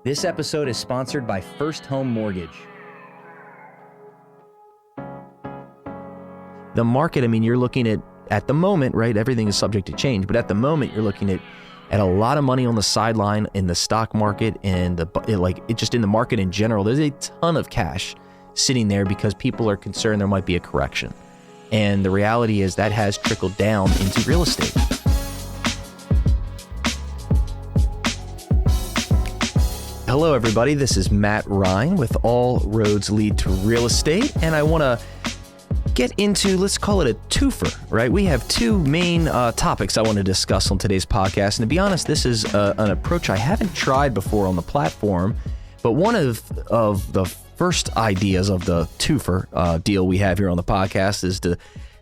This episode is sponsored by First Home Mortgage. The market, I mean, you're looking at the moment, right? Everything is subject to change, but at the moment, you're looking at a lot of money on the sideline in the stock market and just in the market in general. There's a ton of cash sitting there because people are concerned there might be a correction. And the reality is that has trickled down into real estate. Hello, everybody. This is Matt Rhine with All Roads Lead to Real Estate, and I want to get into, let's call it a twofer, right? We have two main topics I want to discuss on today's podcast, and to be honest, this is an approach I haven't tried before on the platform, but one of the first ideas of the twofer deal we have here on the podcast is to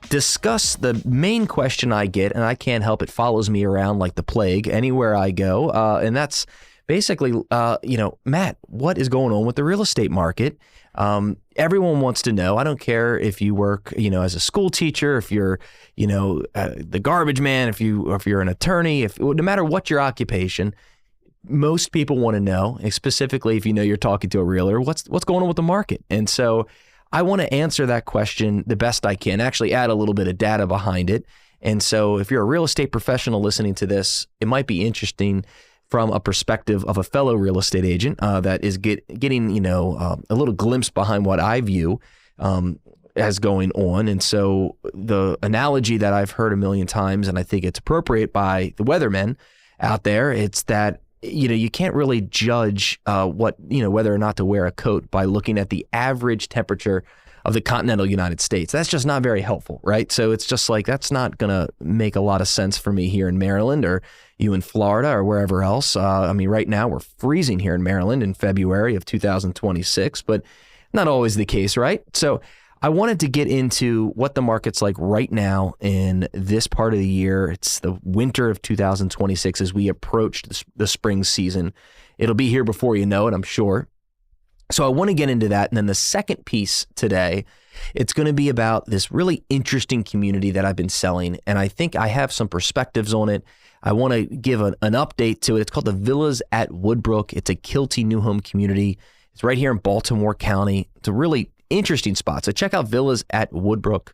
discuss the main question I get, and I can't help it, follows me around like the plague anywhere I go, and that's basically, Matt, what is going on with the real estate market? Everyone wants to know. I don't care if you work, as a school teacher, if you're, the garbage man, if you're an attorney, no matter what your occupation, most people want to know, specifically if you're talking to a realtor, what's going on with the market. And so I want to answer that question the best I can, actually add a little bit of data behind it. And so if you're a real estate professional listening to this, it might be interesting from a perspective of a fellow real estate agent that is getting a little glimpse behind what I view as going on. And so the analogy that I've heard a million times, and I think it's appropriate by the weathermen out there, it's that you can't really judge whether or not to wear a coat by looking at the average temperature of the continental United States. That's just not very helpful, right? So it's just like, that's not going to make a lot of sense for me here in Maryland or you in Florida or wherever else. Right now we're freezing here in Maryland in February of 2026, but not always the case, right? So I wanted to get into what the market's like right now in this part of the year. It's the winter of 2026 as we approach the spring season. It'll be here before you know it, I'm sure. So I want to get into that. And then the second piece today, it's going to be about this really interesting community that I've been selling. And I think I have some perspectives on it. I want to give an update to it. It's called the Villas at Woodbrook. It's a Kilty new home community. It's right here in Baltimore County. It's a really interesting spot. So check out Villas at Woodbrook.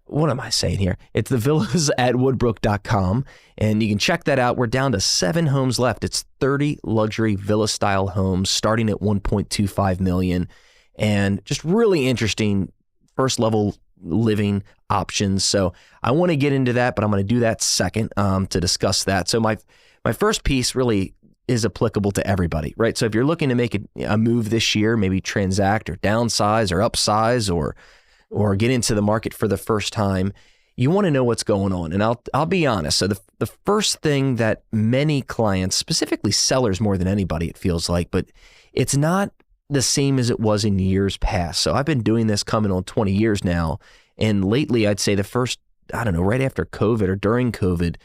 What am I saying here? It's the villas at woodbrook.com, and you can check that out. We're down to 7 homes left. It's 30 luxury villa-style homes starting at $1.25 million, and just really interesting first-level living options. So I want to get into that, but I'm going to do that second to discuss that. So my first piece really is applicable to everybody, right? So if you're looking to make a move this year, maybe transact or downsize or upsize or get into the market for the first time, you want to know what's going on. And I'll be honest. So the first thing that many clients, specifically sellers more than anybody, it feels like, but it's not the same as it was in years past. So I've been doing this coming on 20 years now. And lately, I'd say the first, right after COVID or during COVID,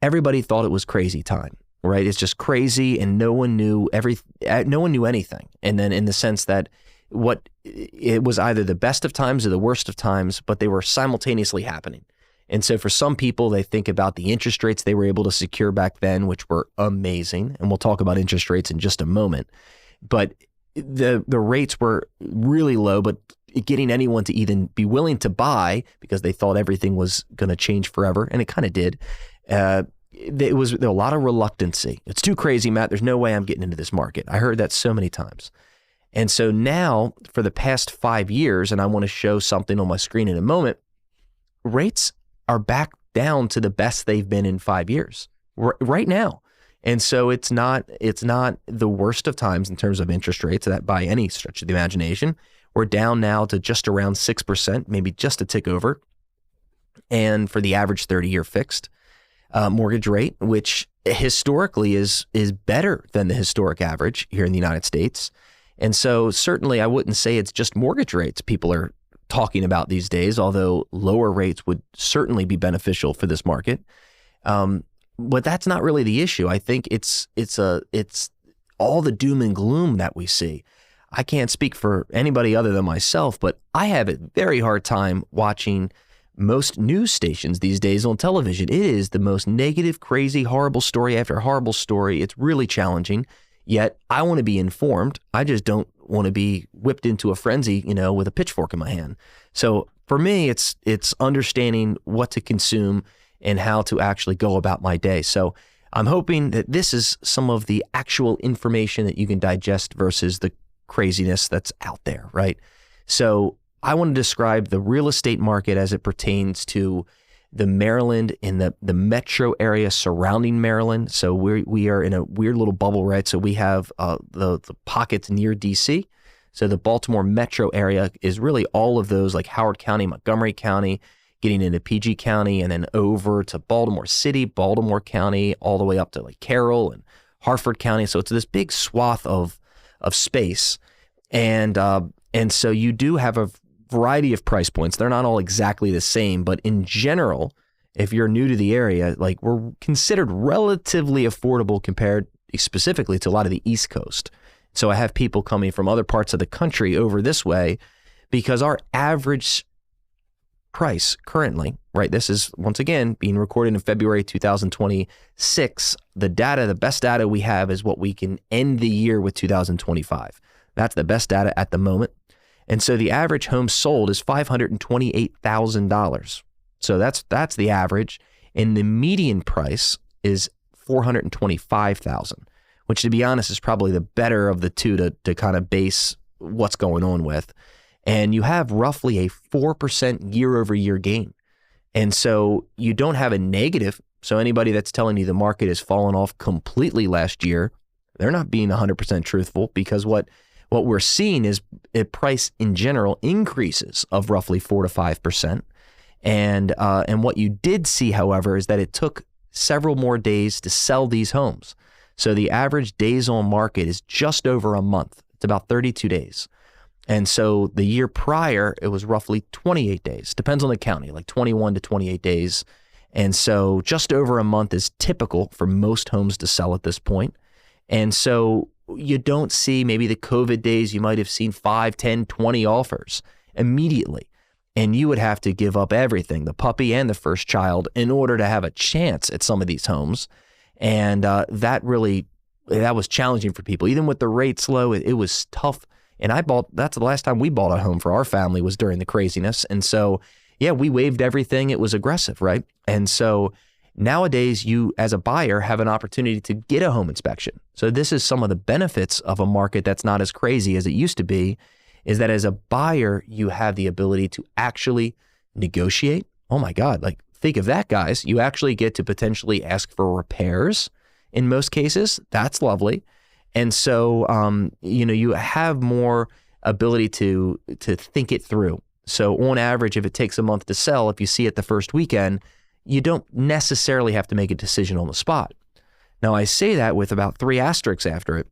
everybody thought it was crazy time, right? It's just crazy and no one knew anything. And then in the sense that it was either the best of times or the worst of times, but they were simultaneously happening. And so for some people, they think about the interest rates they were able to secure back then, which were amazing. And we'll talk about interest rates in just a moment. But the rates were really low, but getting anyone to even be willing to buy because they thought everything was going to change forever, and it kind of did. There was a lot of reluctancy. It's too crazy, Matt. There's no way I'm getting into this market. I heard that so many times. And so now, for the past 5 years, and I want to show something on my screen in a moment, rates are back down to the best they've been in 5 years right now. And so it's not the worst of times in terms of interest rates that by any stretch of the imagination. We're down now to just around 6%, maybe just a tick over. And for the average 30-year fixed mortgage rate, which historically is better than the historic average here in the United States. And so certainly I wouldn't say it's just mortgage rates people are talking about these days, although lower rates would certainly be beneficial for this market. But that's not really the issue. I think it's all the doom and gloom that we see. I can't speak for anybody other than myself, but I have a very hard time watching most news stations these days on television. It is the most negative, crazy, horrible story after horrible story. It's really challenging. Yet I want to be informed. I just don't want to be whipped into a frenzy, with a pitchfork in my hand. So for me, it's understanding what to consume and how to actually go about my day. So I'm hoping that this is some of the actual information that you can digest versus the craziness that's out there, right? So I want to describe the real estate market as it pertains to the Maryland and the metro area surrounding Maryland. So we are in a weird little bubble, right? So we have the pockets near DC. So the Baltimore metro area is really all of those, like Howard County, Montgomery County, getting into PG County, and then over to Baltimore City, Baltimore County, all the way up to like Carroll and Harford County. So it's this big swath of space, and so you do have a variety of price points. They're not all exactly the same, but in general, if you're new to the area, like we're considered relatively affordable compared specifically to a lot of the East Coast. So I have people coming from other parts of the country over this way because our average price currently, right? This is once again being recorded in February 2026. The best data we have is what we can end the year with 2025. That's the best data at the moment. And so the average home sold is $528,000. So that's the average. And the median price is $425,000, which, to be honest, is probably the better of the two to kind of base what's going on with. And you have roughly a 4% year over year gain. And so you don't have a negative. So anybody that's telling you the market has fallen off completely last year, they're not being 100% truthful, because what we're seeing is a price in general increases of roughly 4 to 5%. And what you did see, however, is that it took several more days to sell these homes. So the average days on market is just over a month. It's about 32 days. And so the year prior, it was roughly 28 days. Depends on the county, like 21 to 28 days. And so just over a month is typical for most homes to sell at this point. And so you don't see maybe the COVID days, you might have seen 5, 10, 20 offers immediately. And you would have to give up everything, the puppy and the first child, in order to have a chance at some of these homes. And that was challenging for people. Even with the rates low, it was tough. And that's the last time we bought a home for our family, was during the craziness. And so, yeah, we waived everything. It was aggressive, right? And so nowadays, you as a buyer have an opportunity to get a home inspection. So this is some of the benefits of a market that's not as crazy as it used to be, is that as a buyer, you have the ability to actually negotiate. Oh my God, like think of that, guys. You actually get to potentially ask for repairs in most cases. That's lovely. And so, you have more ability to think it through. So on average, if it takes a month to sell, if you see it the first weekend, you don't necessarily have to make a decision on the spot. Now, I say that with about 3 asterisks after it.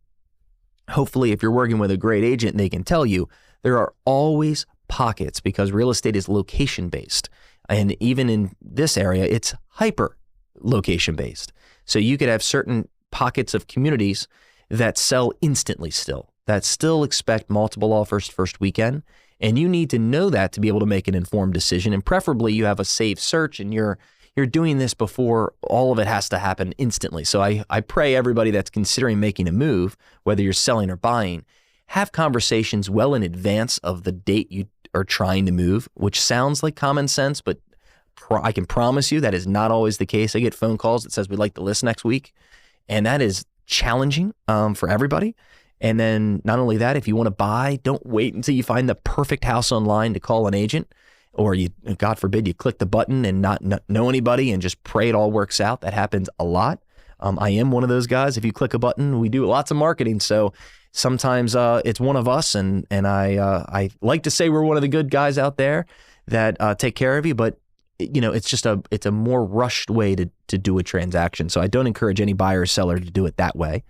Hopefully, if you're working with a great agent, they can tell you there are always pockets, because real estate is location-based. And even in this area, it's hyper location-based. So you could have certain pockets of communities that sell instantly still, that still expect multiple offers first weekend. And you need to know that to be able to make an informed decision. And preferably you have a saved search and you're doing this before all of it has to happen instantly. So I pray everybody that's considering making a move, whether you're selling or buying, have conversations well in advance of the date you are trying to move, which sounds like common sense, but I can promise you that is not always the case. I get phone calls that says we'd like to list next week, and that is challenging for everybody. And then not only that, if you want to buy, don't wait until you find the perfect house online to call an agent, or you, God forbid, you click the button and not know anybody and just pray it all works out. That happens a lot. I am one of those guys. If you click a button, we do lots of marketing. So sometimes it's one of us, and I like to say we're one of the good guys out there that take care of you, but it's a more rushed way to do a transaction. So I don't encourage any buyer or seller to do it that way.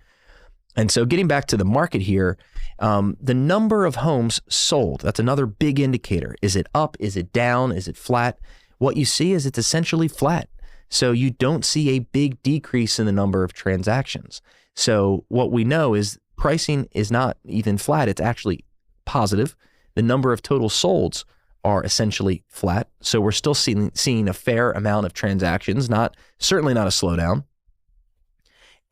And so getting back to the market here, the number of homes sold, that's another big indicator. Is it up? Is it down? Is it flat? What you see is it's essentially flat. So you don't see a big decrease in the number of transactions. So what we know is pricing is not even flat. It's actually positive. The number of total solds are essentially flat. So we're still seeing a fair amount of transactions, certainly not a slowdown.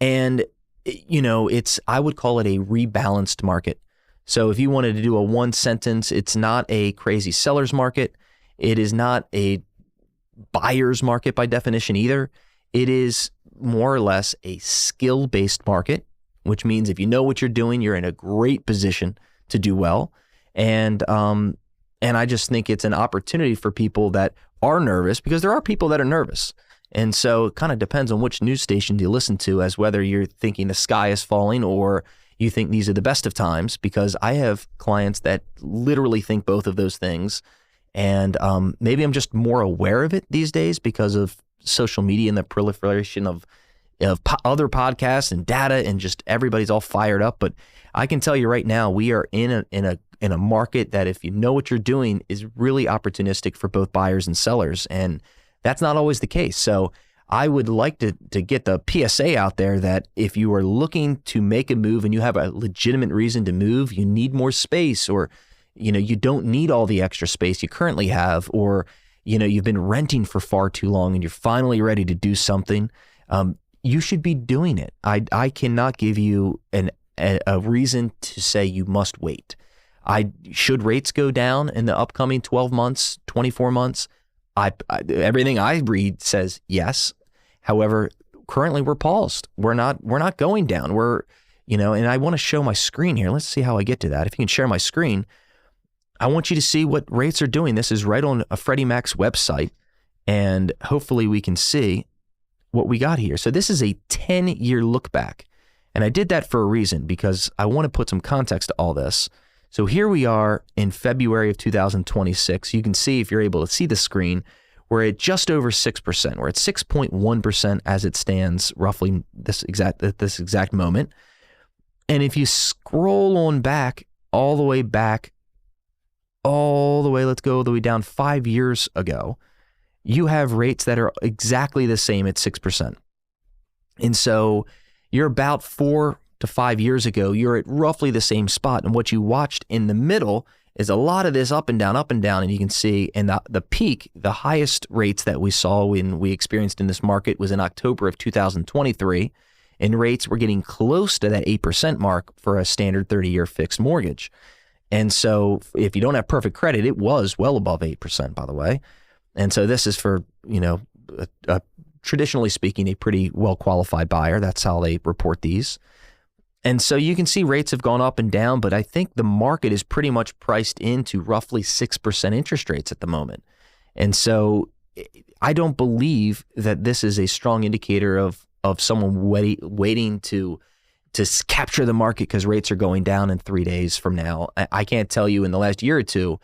And I would call it a rebalanced market. So if you wanted to do a one sentence, it's not a crazy seller's market. It is not a buyer's market by definition either. It is more or less a skill-based market, which means if you know what you're doing, you're in a great position to do well. And I just think it's an opportunity for people that are nervous, because there are people that are nervous. And so it kind of depends on which news station you listen to as whether you're thinking the sky is falling or you think these are the best of times, because I have clients that literally think both of those things. And maybe I'm just more aware of it these days because of social media and the proliferation of other podcasts and data, and just everybody's all fired up. But I can tell you right now, we are in a market that, if you know what you're doing, is really opportunistic for both buyers and sellers. And that's not always the case. So I would like to get the PSA out there that if you are looking to make a move and you have a legitimate reason to move, you need more space, or you don't need all the extra space you currently have, or you've been renting for far too long and you're finally ready to do something, you should be doing it. I cannot give you a reason to say you must wait. Should rates go down in the upcoming 12 months, 24 months? Everything I read says yes. However, currently we're paused. We're not going down. And I want to show my screen here. Let's see how I get to that. If you can share my screen, I want you to see what rates are doing. This is right on a Freddie Mac's website, and hopefully we can see what we got here. So this is a 10-year look back, and I did that for a reason, because I want to put some context to all this. So here we are in February of 2026. You can see, if you're able to see the screen, we're at just over 6%. We're at 6.1% as it stands roughly at this exact moment. And if you scroll on back, all the way, let's go all the way down 5 years ago, you have rates that are exactly the same at 6%. And so you're about 4 to 5 years ago, you're at roughly the same spot. And what you watched in the middle is a lot of this up and down. And you can see in the peak, the highest rates that we saw when we experienced in this market was in October of 2023. And rates were getting close to that 8% mark for a standard 30-year fixed mortgage. And so if you don't have perfect credit, it was well above 8%, by the way. And so this is for, traditionally speaking, a pretty well-qualified buyer. That's how they report these. And so you can see rates have gone up and down, but I think the market is pretty much priced into roughly 6% interest rates at the moment. And so I don't believe that this is a strong indicator of someone waiting to capture the market because rates are going down in 3 days from now. I can't tell you, in the last year or two,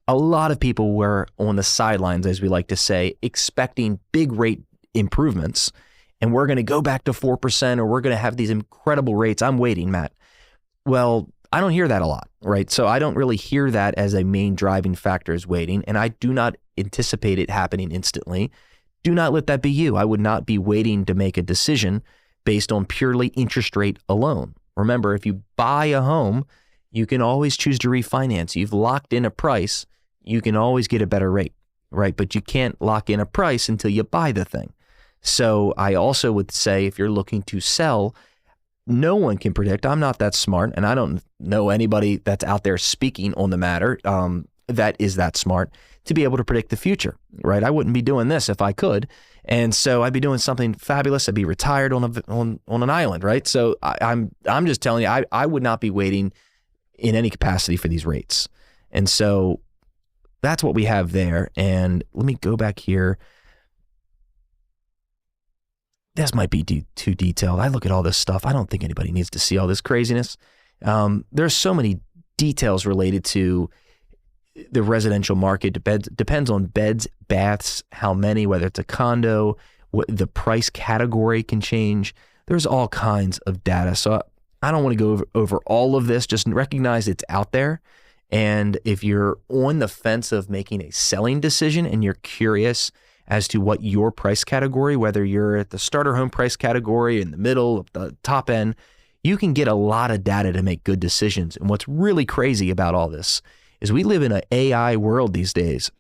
a lot of people were on the sidelines, as we like to say, expecting big rate improvements. And we're going to go back to 4%, or we're going to have these incredible rates. I'm waiting, Matt. Well, I don't hear that a lot, right? So I don't really hear that as a main driving factor, is waiting. And I do not anticipate it happening instantly. Do not let that be you. I would not be waiting to make a decision based on purely interest rate alone. Remember, if you buy a home, you can always choose to refinance. You've locked in a price. You can always get a better rate, right? But you can't lock in a price until you buy the thing. So I also would say, if you're looking to sell, no one can predict. I'm not that smart, and I don't know anybody that's out there speaking on the matter that is that smart to be able to predict the future, right? I wouldn't be doing this if I could. And so I'd be doing something fabulous. I'd be retired on an island, right? So I'm just telling you, I would not be waiting in any capacity for these rates. And so that's what we have there. And let me go back here. This might be too detailed. I look at all this stuff. I don't think anybody needs to see all this craziness. There's so many details related to the residential market. Depends on beds, baths, how many, whether it's a condo, the price category can change. There's all kinds of data. So I don't want to go over all of this. Just recognize it's out there. And if you're on the fence of making a selling decision and you're curious as to what your price category, whether you're at the starter home price category, in the middle, the top end, you can get a lot of data to make good decisions. And what's really crazy about all this is we live in an AI world these days.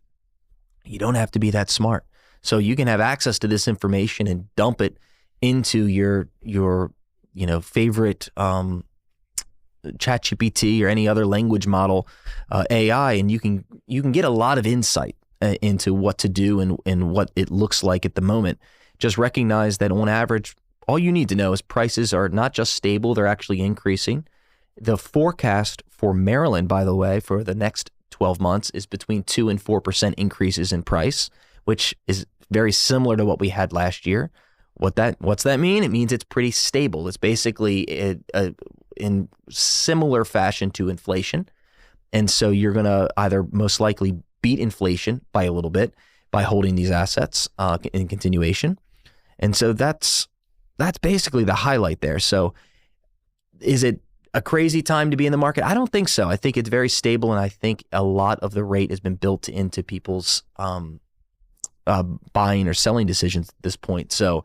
You don't have to be that smart. So you can have access to this information and dump it into your favorite ChatGPT or any other language model AI, and you can get a lot of insight into what to do and what it looks like at the moment. Just recognize that on average, all you need to know is prices are not just stable, they're actually increasing. The forecast for Maryland, by the way, for the next 12 months is between 2 and 4% increases in price, which is very similar to what we had last year. What's that mean? It means it's pretty stable. It's basically in similar fashion to inflation. And so you're going to either most likely beat inflation by a little bit by holding these assets in continuation. And so that's basically the highlight there. So is it a crazy time to be in the market? I don't think so. I think it's very stable, and I think a lot of the rate has been built into people's buying or selling decisions at this point. So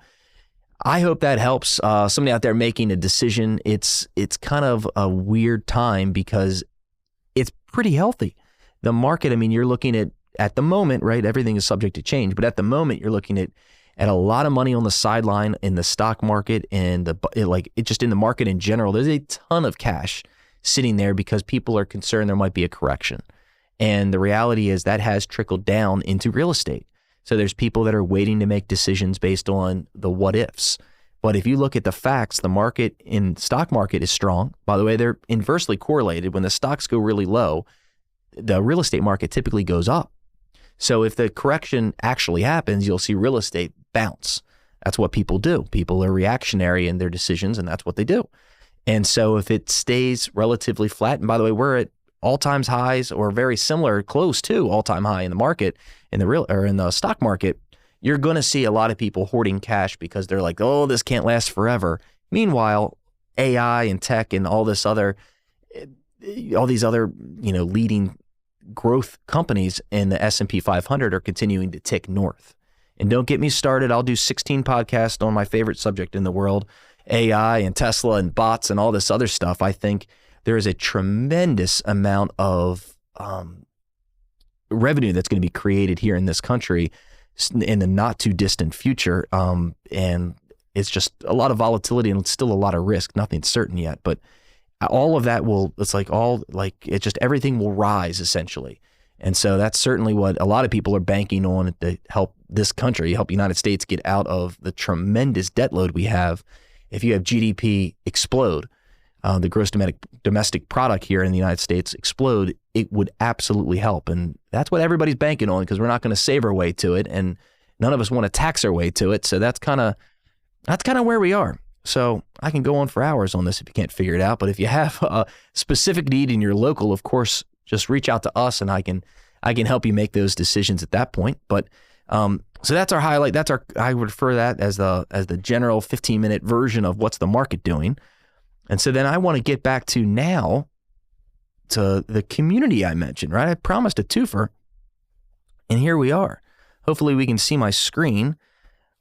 I hope that helps somebody out there making a decision. It's kind of a weird time because it's pretty healthy. The market, I mean, you're looking at the moment, right? Everything is subject to change, but at the moment you're looking at a lot of money on the sideline in the stock market and just in the market in general. There's a ton of cash sitting there because people are concerned there might be a correction. And the reality is that has trickled down into real estate. So there's people that are waiting to make decisions based on the what ifs. But if you look at the facts, the market in stock market is strong. By the way, they're inversely correlated. When the stocks go really low, the real estate market typically goes up. So if the correction actually happens, you'll see real estate bounce. That's what people do. People are reactionary in their decisions, and that's what they do. And so if it stays relatively flat, and by the way, we're at all-time highs or very similar, close to all-time high in the market, in the stock market, you're going to see a lot of people hoarding cash because they're like, oh, this can't last forever. Meanwhile, AI and tech and all these other leading growth companies in the S&P 500 are continuing to tick north. And don't get me started. I'll do 16 podcasts on my favorite subject in the world, AI and Tesla and bots and all this other stuff. I think there is a tremendous amount of revenue that's going to be created here in this country in the not too distant future. And it's just a lot of volatility and still a lot of risk. Nothing's certain yet, but all of that everything will rise essentially. And so that's certainly what a lot of people are banking on to help this country, help the United States get out of the tremendous debt load we have. If you have GDP explode, the gross domestic product here in the United States explode, it would absolutely help. And that's what everybody's banking on, because we're not going to save our way to it, and none of us want to tax our way to it. So that's kind of where we are. So I can go on for hours on this if you can't figure it out. But if you have a specific need in your local, of course, just reach out to us and I can help you make those decisions at that point. But so that's our highlight. I would refer that as the general 15-minute version of what's the market doing. And so then I want to get back to the community I mentioned, right? I promised a twofer, and here we are. Hopefully we can see my screen.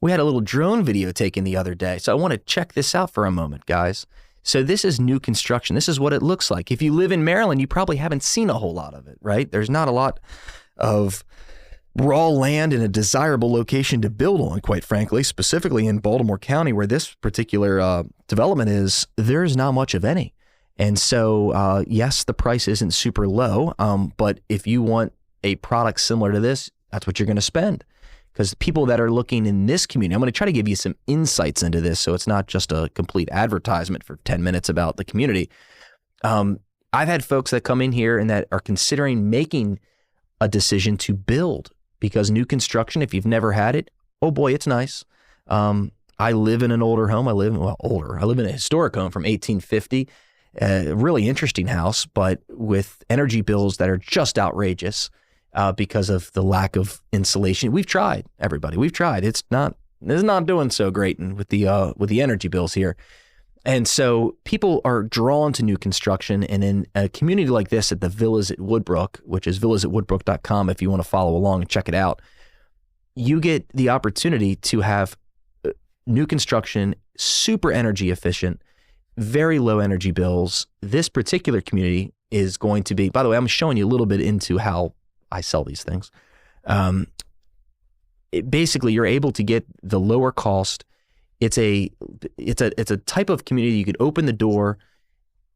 We had a little drone video taken the other day, so I want to check this out for a moment, guys. So this is new construction. This is what it looks like. If you live in Maryland, you probably haven't seen a whole lot of it, right? There's not a lot of raw land in a desirable location to build on, quite frankly, specifically in Baltimore County, where this particular development is. There's not much of any. And so, yes, the price isn't super low, but if you want a product similar to this, that's what you're going to spend. Because people that are looking in this community, I'm going to try to give you some insights into this so it's not just a complete advertisement for 10 minutes about the community. I've had folks that come in here and that are considering making a decision to build, because new construction, if you've never had it, oh boy, it's nice. I live in an older home. I live in a historic home from 1850, a really interesting house, but with energy bills that are just outrageous. Because of the lack of insulation. We've tried, everybody. We've tried. It's not doing so great with the energy bills here. And so people are drawn to new construction. And in a community like this at the Villas at Woodbrook, which is villasatwoodbrook.com if you want to follow along and check it out, you get the opportunity to have new construction, super energy efficient, very low energy bills. This particular community is going to be, by the way, I'm showing you a little bit into how I sell these things. Basically, you're able to get the lower cost It's a type of community you could open the door,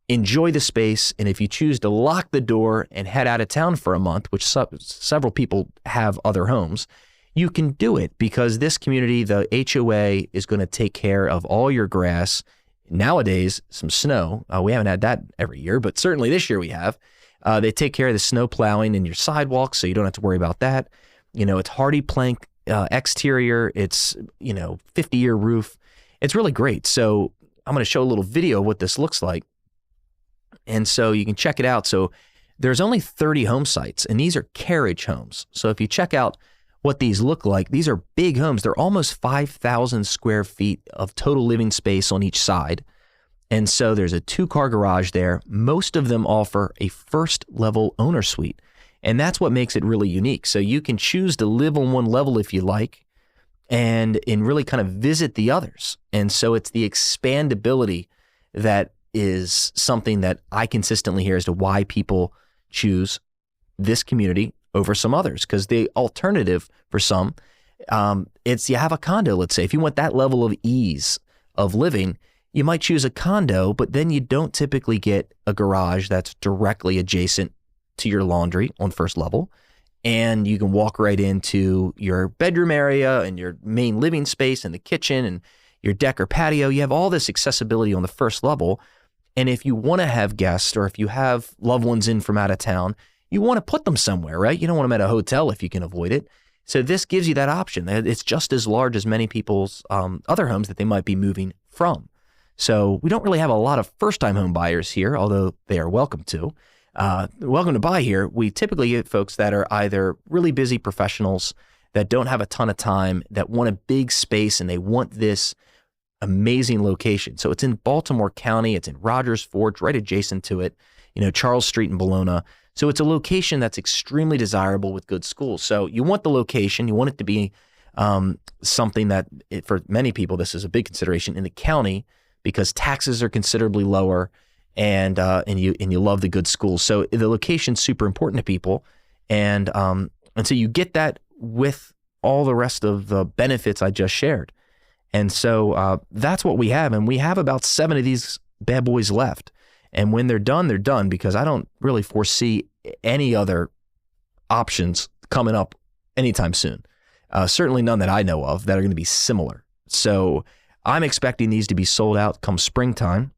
enjoy the space, and if you choose to lock the door and head out of town for a month, which several people have other homes, you can do it because this community, the HOA, is going to take care of all your grass. Nowadays, some snow. We haven't had that every year, but certainly this year we have. They take care of the snow plowing in your sidewalks, so you don't have to worry about that. It's hardy plank exterior. It's 50-year roof. It's really great. So I'm going to show a little video of what this looks like. And so you can check it out. So there's only 30 home sites, and these are carriage homes. So if you check out what these look like, these are big homes. They're almost 5,000 square feet of total living space on each side. And so there's a 2-car garage there. Most of them offer a first level owner suite. And that's what makes it really unique. So you can choose to live on one level if you like, and really kind of visit the others. And so it's the expandability that is something that I consistently hear as to why people choose this community over some others. Because the alternative for some, it's you have a condo, let's say. If you want that level of ease of living, you might choose a condo, but then you don't typically get a garage that's directly adjacent to your laundry on first level. And you can walk right into your bedroom area and your main living space and the kitchen and your deck or patio. You have all this accessibility on the first level. And if you want to have guests or if you have loved ones in from out of town, you want to put them somewhere, right? You don't want them at a hotel if you can avoid it. So this gives you that option. It's just as large as many people's other homes that they might be moving from. So we don't really have a lot of first-time home buyers here, although they are welcome to. Welcome to buy here. We typically get folks that are either really busy professionals that don't have a ton of time, that want a big space, and they want this amazing location. So it's in Baltimore County. It's in Rogers Forge, right adjacent to it, Charles Street in Bologna. So it's a location that's extremely desirable with good schools. So you want the location. You want it to be something that, for many people, this is a big consideration in the county because taxes are considerably lower, and you love the good schools. So the location's super important to people, and so you get that with all the rest of the benefits I just shared. And so that's what we have, and we have about 7 of these bad boys left. And when they're done because I don't really foresee any other options coming up anytime soon. Certainly none that I know of that are going to be similar. So I'm expecting these to be sold out come springtime.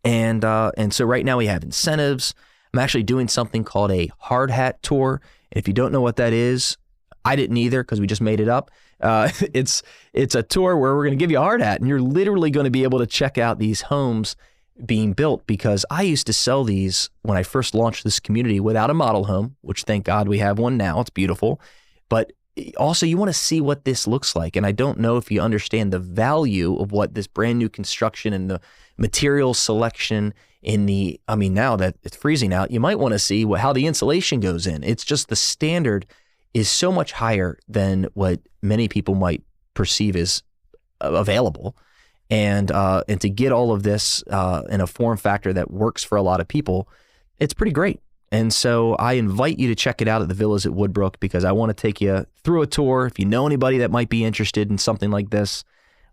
And so right now we have incentives. I'm actually doing something called a hard hat tour. And if you don't know what that is, I didn't either because we just made it up. It's a tour where we're going to give you a hard hat, and you're literally going to be able to check out these homes being built, because I used to sell these when I first launched this community without a model home, which thank God we have one now. It's beautiful. But also you want to see what this looks like. And I don't know if you understand the value of what this brand new construction and the material selection now that it's freezing out, you might want to see how the insulation goes in. It's just the standard is so much higher than what many people might perceive as available. And to get all of this in a form factor that works for a lot of people, it's pretty great. And so I invite you to check it out at the Villas at Woodbrook, because I want to take you through a tour. If you know anybody that might be interested in something like this,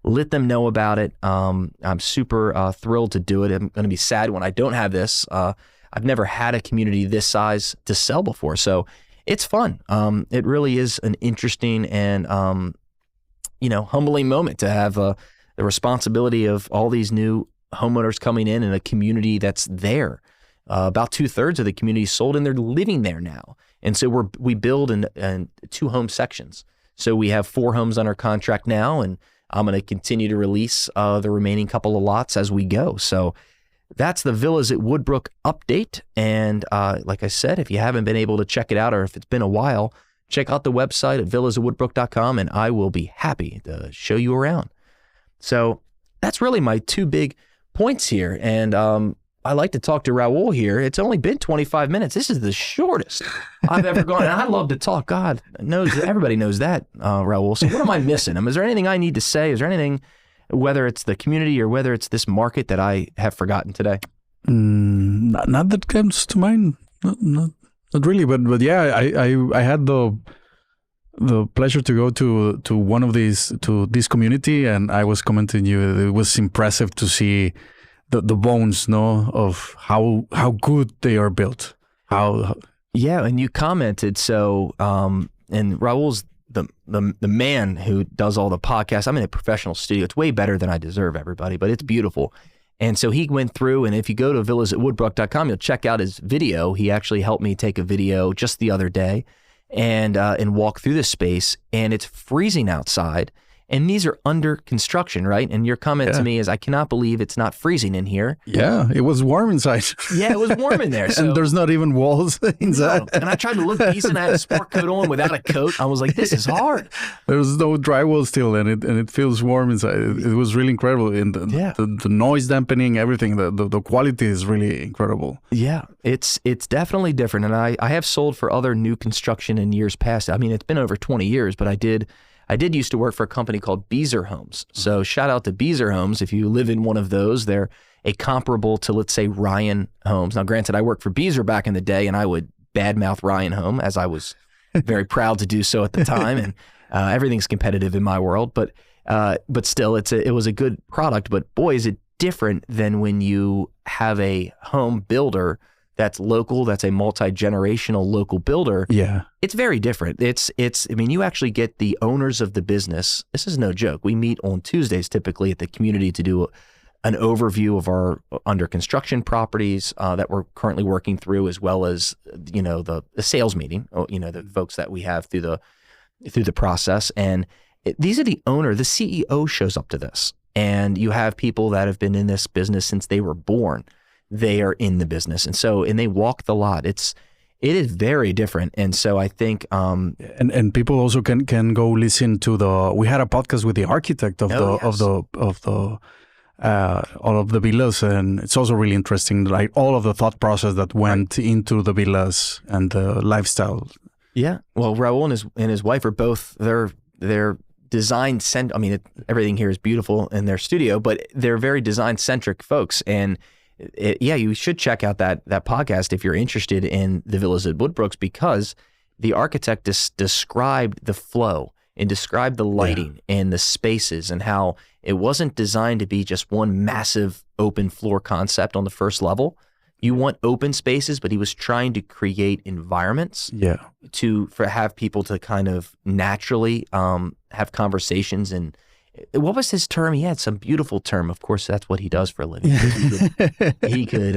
let them know about it. I'm super thrilled to do it. I'm going to be sad when I don't have this. I've never had a community this size to sell before. So it's fun. It really is an interesting and, humbling moment to have the responsibility of all these new homeowners coming in a community that's there. About 2/3 of the community sold, and they're living there now. And so we build in 2 home sections. So we have 4 homes under contract now, and I'm going to continue to release the remaining couple of lots as we go. So that's the Villas at Woodbrook update. And like I said, if you haven't been able to check it out, or if it's been a while, check out the website at villasatwoodbrook.com, and I will be happy to show you around. So that's really my 2 big points here. And I like to talk to Raul here. It's only been 25 minutes. This is the shortest I've ever gone. And I love to talk. God knows, everybody knows that, Raul. So what am I missing? Is there anything I need to say? Is there anything, whether it's the community or whether it's this market, that I have forgotten today? Not that comes to mind. Not really. But yeah, I had the the pleasure to go to one of these, to this community, and I was commenting you, it was impressive to see the bones, no, of how good they are built. Yeah, and you commented, so and Raul's the man who does all the podcasts. I'm in a professional studio. It's way better than I deserve, everybody, but it's beautiful. And so he went through, and if you go to villasatwoodbrook.com, you'll check out his video. He actually helped me take a video just the other day and walk through the space, and it's freezing outside. And these are under construction, right? And your comment to me is, I cannot believe it's not freezing in here. Yeah, it was warm inside. Yeah, it was warm in there. So, and there's not even walls inside. No. And I tried to look decent. I had a sport coat on without a coat. I was like, this is hard. There's no drywall still, and it feels warm inside. It was really incredible. And the noise dampening, everything, the quality is really incredible. Yeah, it's definitely different. And I have sold for other new construction in years past. I mean, it's been over 20 years, but I did used to work for a company called Beazer Homes. So shout out to Beazer Homes. If you live in one of those, they're a comparable to, let's say, Ryan Homes. Now, granted, I worked for Beazer back in the day, and I would badmouth Ryan Home, as I was very proud to do so at the time. And everything's competitive in my world, but still, it was a good product. But boy, is it different than when you have a home builder that's local, that's a multi-generational local builder. Yeah. It's very different. I mean, you actually get the owners of the business. This is no joke. We meet on Tuesdays typically at the community to do an overview of our under construction properties that we're currently working through, as well as, the sales meeting, the folks that we have through the process. And these are the owner, the CEO shows up to this. And you have people that have been in this business since they were born. They are in the business. And they walk the lot. It is very different. And so I think, and people also can go listen to we had a podcast with the architect of all of the villas. And it's also really interesting, like all of the thought process that went into the villas and the lifestyle. Yeah. Well, Raul and his wife are both, they're design I mean, everything here is beautiful in their studio, but they're very design centric folks. And you should check out that podcast if you're interested in the villas at Woodbrooks, because the architect described the flow and described the lighting and the spaces, and how it wasn't designed to be just one massive open floor concept on the first level. You want open spaces, but he was trying to create environments for have people to kind of naturally have conversations. And what was his term? He had some beautiful term. Of course, that's what he does for a living. He could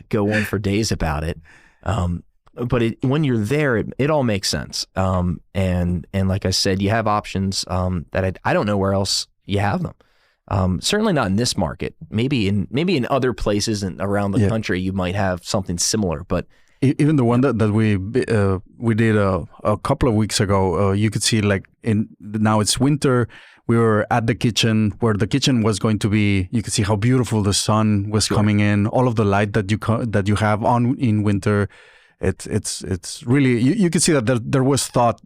go on for days about it. But when you're there, it all makes sense. And like I said, you have options that I don't know where else you have them. Certainly not in this market. Maybe in other places and around the country, you might have something similar. But even the one that we did a couple of weeks ago, you could see now it's winter. We were at the kitchen where the kitchen was going to be. You could see how beautiful the sun was coming in. All of the light that you have on in winter. It's really, you can see that there was thought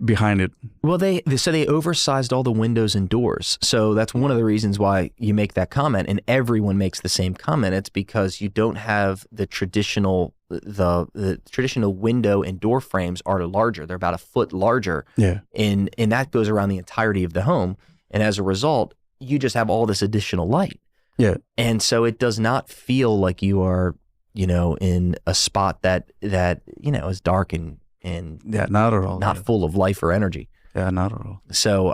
behind it. Well, they oversized all the windows and doors. So that's one of the reasons why you make that comment, and everyone makes the same comment. It's because you don't have the traditional window and door frames are larger. They're about a foot larger. Yeah. And that goes around the entirety of the home. And as a result, you just have all this additional light. Yeah. And so it does not feel like you are, in a spot that is dark and not at all, not full of life or energy. Yeah, not at all. So,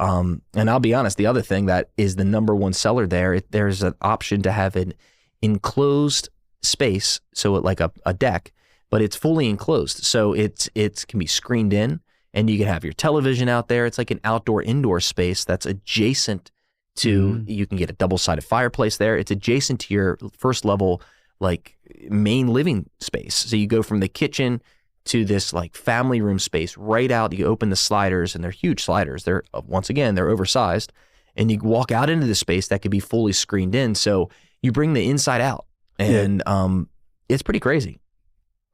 and I'll be honest, the other thing that is the number one seller there's an option to have an enclosed space, so like a deck, but it's fully enclosed. So it can be screened in, and you can have your television out there. It's like an outdoor-indoor space that's adjacent to, you can get a double-sided fireplace there. It's adjacent to your first level, like main living space. So you go from the kitchen to this like family room space right out. You open the sliders, and they're huge sliders. They're oversized, and you walk out into the space that could be fully screened in. So you bring the inside out, and it's pretty crazy.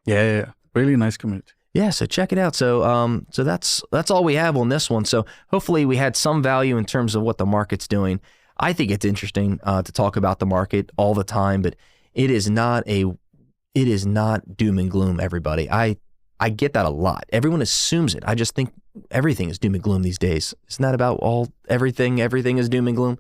Yeah. Really nice community. Yeah, so check it out. So that's all we have on this one. So hopefully we had some value in terms of what the market's doing. I think it's interesting to talk about the market all the time, but it is not doom and gloom, everybody. I I get that a lot. Everyone assumes it. I just think everything is doom and gloom these days. It's not about everything is doom and gloom.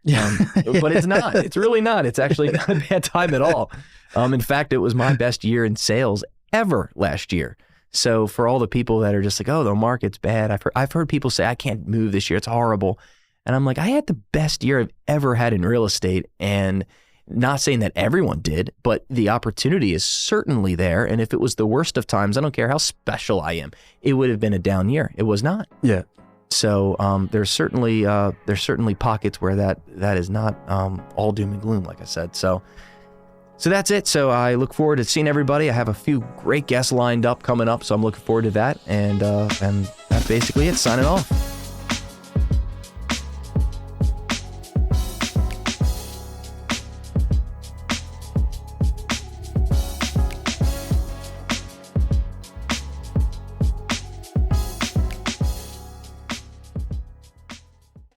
But it's not. It's really not. It's actually not a bad time at all. In fact, it was my best year in sales ever last year. So for all the people that are just like, oh, the market's bad. I've heard people say, I can't move this year. It's horrible. And I'm like, I had the best year I've ever had in real estate. And not saying that everyone did, but the opportunity is certainly there. And if it was the worst of times, I don't care how special I am, it would have been a down year. It was not. Yeah. So there's certainly pockets where that is not all doom and gloom, like I said. So that's it. So I look forward to seeing everybody. I have a few great guests lined up coming up, so I'm looking forward to that. And that's basically it. Signing off.